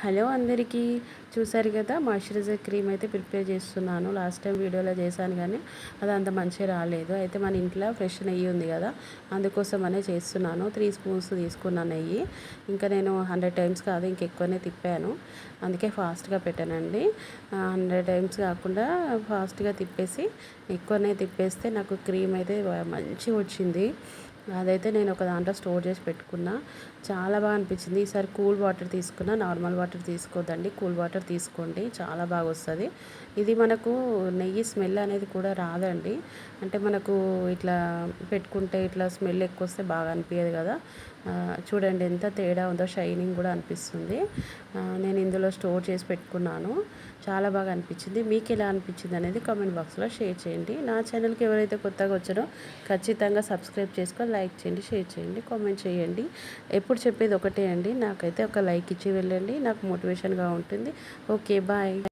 Hello అందరికీ, చూసారు కదా మాయిశ్చరైజర్ క్రీమ్ అయితే ప్రిపేర్ చేస్తున్నాను. లాస్ట్ టైం వీడియోలో చేశాను కానీ అది అంత మంచిగా రాలేదు. అయితే మన ఇంట్లో ఫ్రెష్ నెయ్యి ఉంది కదా, అందుకోసమనే చేస్తున్నాను. 3 స్పూన్స్ తీసుకున్న నెయ్యి. ఇంకా నేను 100 టైమ్స్ కాదు, ఇంకెక్కువనే తిప్పాను. అందుకే ఫాస్ట్గా పెట్టానండి. 100 టైమ్స్ కాకుండా ఫాస్ట్గా తిప్పేసి ఎక్కువనే తిప్పేస్తే నాకు క్రీమ్ అయితే మంచిగా వచ్చింది. అదైతే నేను ఒక దాంట్లో స్టోర్ చేసి పెట్టుకున్నా. చాలా బాగా అనిపించింది. ఈసారి కూల్ వాటర్ తీసుకున్నా, నార్మల్ వాటర్ తీసుకోవద్దండి, కూల్ వాటర్ తీసుకోండి, చాలా బాగా వస్తుంది. ఇది మనకు నెయ్యి స్మెల్ అనేది కూడా రాదండి. అంటే మనకు ఇట్లా పెట్టుకుంటే ఇట్లా స్మెల్ ఎక్కువ వస్తే బాగా అనిపించదు కదా. చూడండి ఎంత తేడా ఉందో, షైనింగ్ కూడా అనిపిస్తుంది. నేను ఇందులో స్టోర్ చేసి పెట్టుకున్నాను. చాలా బాగా అనిపించింది. మీకు ఎలా అనిపించింది అనేది కామెంట్ బాక్స్లో షేర్ చేయండి. నా ఛానల్కి ఎవరైతే కొత్తగా వచ్చారో ఖచ్చితంగా సబ్స్క్రైబ్ చేసుకొని లైక్ చేయండి, షేర్ చేయండి, కామెంట్ చేయండి. ఎప్పుడు చెప్పేది ఒకటే అండి, నాకైతే ఒక లైక్ ఇచ్చి వెళ్ళండి, నాకు మోటివేషన్గా ఉంటుంది. Okay, bye.